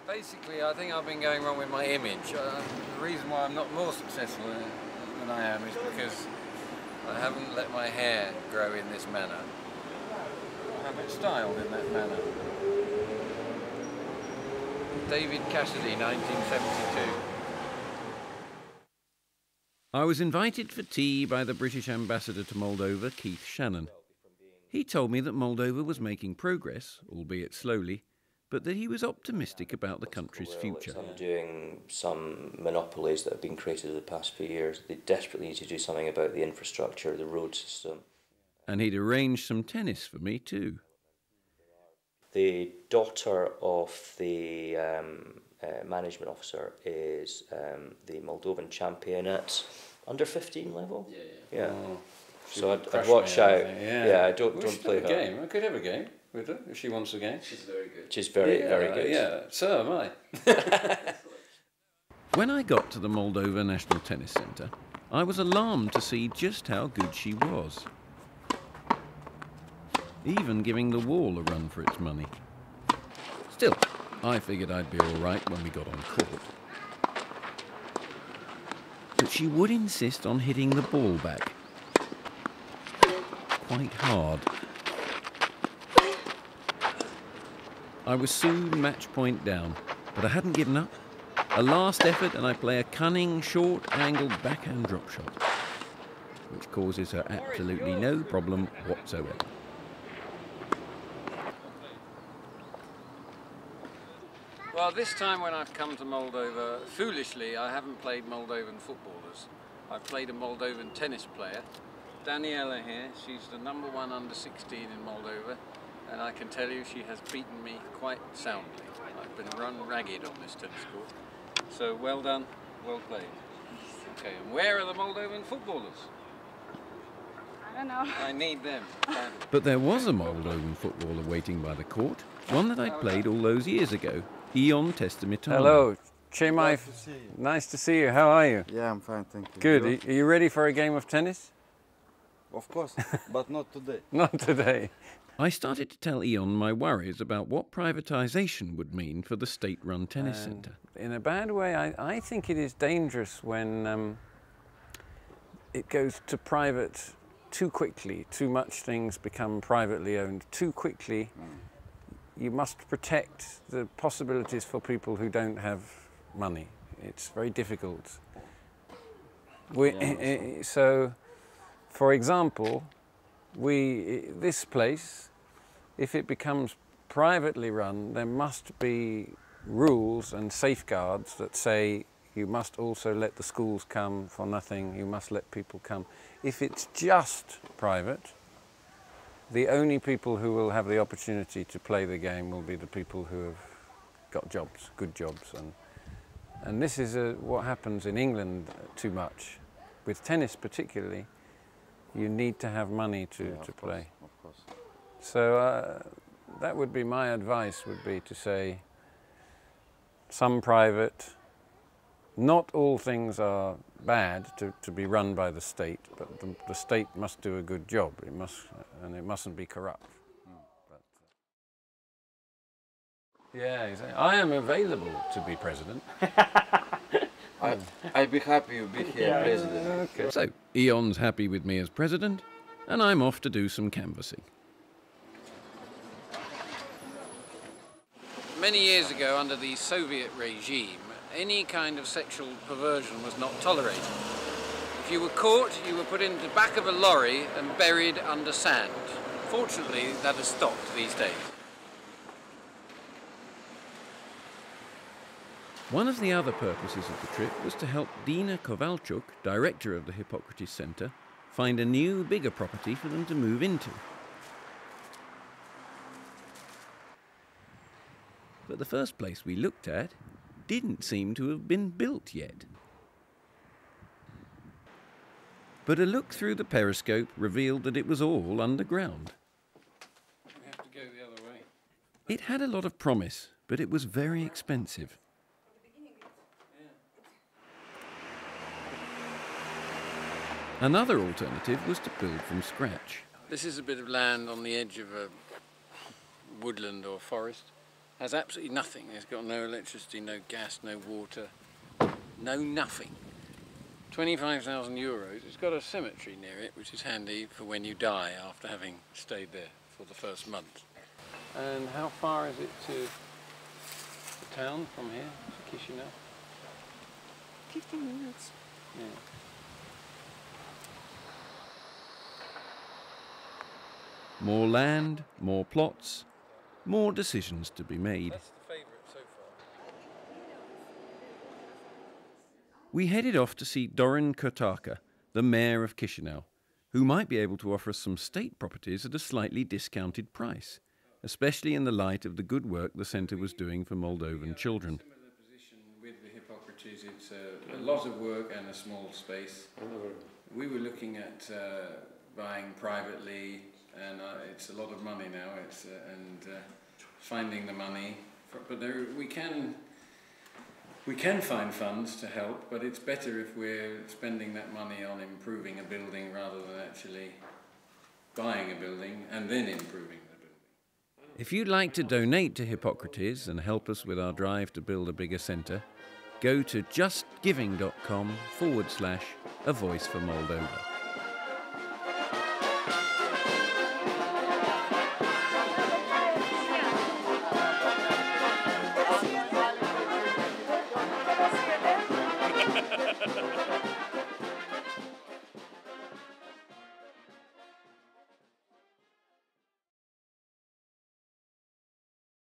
Basically, I think I've been going wrong with my image. The reason why I'm not more successful than I am is because I haven't let my hair grow in this manner. I have it styled in that manner. David Cassidy, 1972. I was invited for tea by the British ambassador to Moldova, Keith Shannon. He told me that Moldova was making progress, albeit slowly, but that he was optimistic about the country's future. I'm doing some monopolies that have been created over the past few years. They desperately need to do something about the infrastructure, the road system. And he'd arranged some tennis for me too. The daughter of the management officer is the Moldovan champion at under 15 level. Yeah. Oh, so I'd watch out. Yeah, don't play her. Game. I could have a game with her if she wants a game. She's very good. She's very good. Yeah, so am I. When I got to the Moldova National Tennis Centre, I was alarmed to see just how good she was. Even giving the wall a run for its money. Still, I figured I'd be all right when we got on court. But she would insist on hitting the ball back. Quite hard. I was soon match point down, but I hadn't given up. A last effort and I play a cunning, short-angled backhand drop shot, which causes her absolutely no problem whatsoever. Well, this time when I've come to Moldova, foolishly, I haven't played Moldovan footballers. I've played a Moldovan tennis player. Daniela here, she's the #1 under 16 in Moldova, and I can tell you she has beaten me quite soundly. I've been run ragged on this tennis court. So well done, well played. Okay, and where are the Moldovan footballers? I don't know. I need them. But there was a Moldovan footballer waiting by the court, one that I'd played all those years ago, Ion Testamitano. Hello, Chemai. Nice to see you. How are you? Yeah, I'm fine, thank you. Good. Are you ready for a game of tennis? Of course, but not today. Not today. I started to tell Ion my worries about what privatisation would mean for the state-run tennis centre. In a bad way, I think it is dangerous when it goes to private too quickly. Too much things become privately owned too quickly. You must protect the possibilities for people who don't have money. It's very difficult. So, for example, this place, if it becomes privately run, there must be rules and safeguards that say you must also let the schools come for nothing, you must let people come. If it's just private, the only people who will have the opportunity to play the game will be the people who have got jobs, good jobs. And this is what happens in England too much. With tennis particularly, you need to have money to play. Of course. So that would be my advice, would be to say some private. Not all things are bad to be run by the state, but the state must do a good job. It mustn't be corrupt. Yeah, exactly. I am available to be president. I'd be happy to be here, president. Okay. So, Ion's happy with me as president, and I'm off to do some canvassing. Many years ago, under the Soviet regime, any kind of sexual perversion was not tolerated. If you were caught, you were put in the back of a lorry and buried under sand. Fortunately, that has stopped these days. One of the other purposes of the trip was to help Dina Kovalchuk, director of the Hippocrates Centre, find a new, bigger property for them to move into. But the first place we looked at didn't seem to have been built yet. But a look through the periscope revealed that it was all underground. We have to go the other way. It had a lot of promise, but it was very expensive. Another alternative was to build from scratch. This is a bit of land on the edge of a woodland or forest. Has absolutely nothing. It's got no electricity, no gas, no water, no nothing. 25,000 euros. It's got a cemetery near it, which is handy for when you die after having stayed there for the first month. And how far is it to the town from here, to Chisinau? 15 minutes. Yeah. More land, more plots, more decisions to be made. That's the favourite so far. We headed off to see Dorin Kotaka, the mayor of Chisinau, who might be able to offer us some state properties at a slightly discounted price, especially in the light of the good work the centre was doing for Moldovan children. Similar position with the Hippocrates. It's a lot of work and a small space. We were looking at buying privately, and it's a lot of money now. Finding the money, but we can find funds to help. But it's better if we're spending that money on improving a building rather than actually buying a building and then improving the building. If you'd like to donate to Hippocrates and help us with our drive to build a bigger centre, go to justgiving.com/A Voice for Moldova.